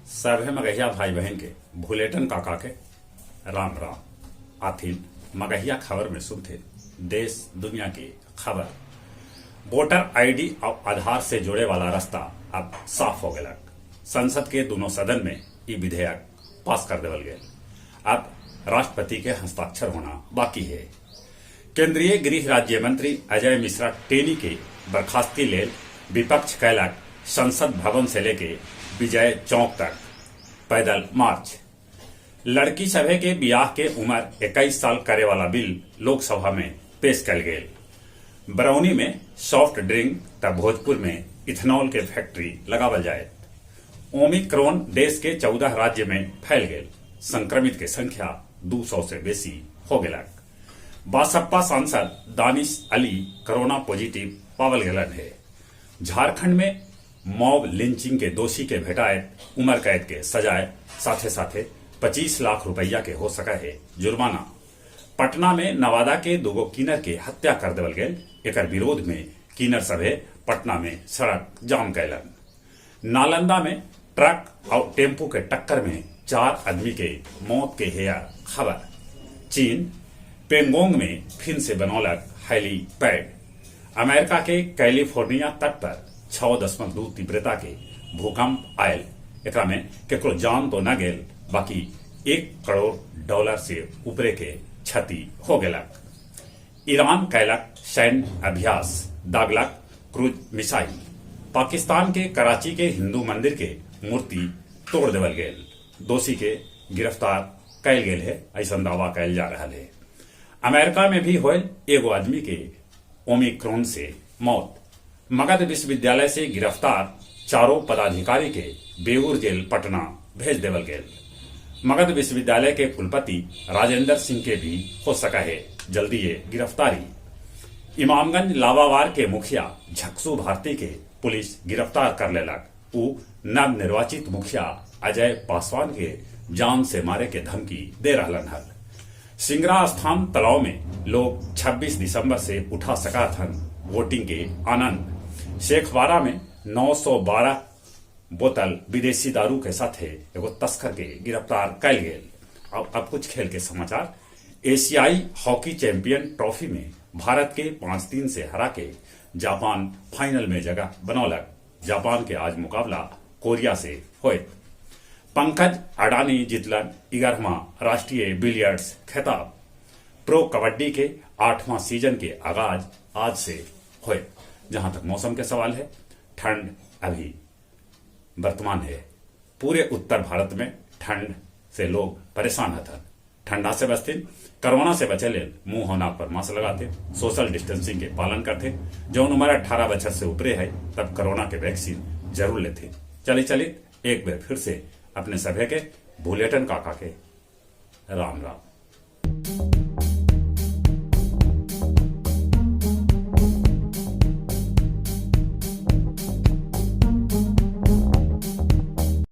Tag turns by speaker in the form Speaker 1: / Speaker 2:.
Speaker 1: सभे मगहिया भाई बहन के भुलेटन काका के राम राम आथिन मगहिया खबर में सुनते देश दुनिया की खबर। वोटर आईडी और आधार से जुड़े वाला रास्ता अब साफ हो गया। संसद के दोनों सदन में ये विधेयक पास कर देवल गए। अब राष्ट्रपति के हस्ताक्षर होना बाकी है। केंद्रीय गृह राज्य मंत्री अजय मिश्रा टेनी के बर्खास्ती लेल विपक्ष कैलक संसद भवन से लेके विजय चौक तक पैदल मार्च। लड़की सभे के ब्याह के उम्र 21 साल करे वाला बिल लोकसभा में पेश कल गए। बरौनी में सॉफ्ट ड्रिंक तब भोजपुर में इथेनॉल के फैक्ट्री लगावल जाए। ओमिक्रॉन देश के 14 राज्य में फैल गए। संक्रमित के संख्या 200 से बेसी हो गया। बासपा सांसद दानिश अली कोरोना पॉजिटिव पावल गलन है। झारखंड में मॉब लिंचिंग के दोषी के भेटायत उम्र कैद के सजाए साथे साथे 25 लाख रुपया के हो सका है जुर्माना। पटना में नवादा के दोगो किन्नर के हत्या कर देवल गए। एक विरोध में किन्नर सभे पटना में सड़क जाम कैलन। नालंदा में ट्रक और टेम्पो के टक्कर में 4 आदमी के मौत के है खबर। चीन पेंगोंग में फिर से बनौलक हेलीपैड। अमेरिका के कैलिफोर्निया तट पर 6.2 तीव्रता के भूकंप आयल। एकरा में केकरो जान तो न गेल, बाकी $1 करोड़ से ऊपरे के क्षति हो गलक। ईरान कैलक सैन्य अभ्यास, दागलक क्रूज मिसाइल। पाकिस्तान के कराची के हिंदू मंदिर के मूर्ति तोड़ देवल गेल। दोषी के गिरफ्तार कैल गेल है, ऐसा दावा कैल जा रहा है। अमेरिका में भी होल एगो आदमी के ओमिक्रॉन से मौत। मगध विश्वविद्यालय से गिरफ्तार 4 पदाधिकारी के बेऊर जेल पटना भेज देवल गेल। मगध विश्वविद्यालय के कुलपति राजेंद्र सिंह के भी हो सका है जल्दी ये गिरफ्तारी। इमामगंज लावावार के मुखिया झकसू भारती के पुलिस गिरफ्तार कर लेलक। उ नव निर्वाचित मुखिया अजय पासवान के जान से मारे के धमकी दे रहलन हल। सिंगरा स्थान तलाव में लोग 26 दिसंबर से उठा सका थन वोटिंग के आनंद। शेखवारा में 912 बोतल विदेशी दारू के साथ एगो तस्कर के गिरफ्तार कैल गेल। अब कुछ खेल के समाचार। एशियाई हॉकी चैंपियन ट्रॉफी में भारत के 5-3 से हरा के जापान फाइनल में जगह बनौलक। जापान के आज मुकाबला कोरिया से होए। पंकज अडानी जीतलन 11वां राष्ट्रीय बिलियर्ड्स खिताब। प्रो कबड्डी के 8वां सीजन के आगाज आज से होए। जहां तक मौसम के सवाल है, ठंड अभी वर्तमान है। पूरे उत्तर भारत में ठंड से लोग परेशान हथन। ठंडा से बचते, कोरोना से बचे ले मुंह और नाक पर मास्क लगाते, सोशल डिस्टेंसिंग के पालन करते। जो उम्र 18 बछर से ऊपरे है तब कोरोना के वैक्सीन जरूर लेते। चलिए एक बार फिर से अपने सभे के भुलेटन काका के राम राम।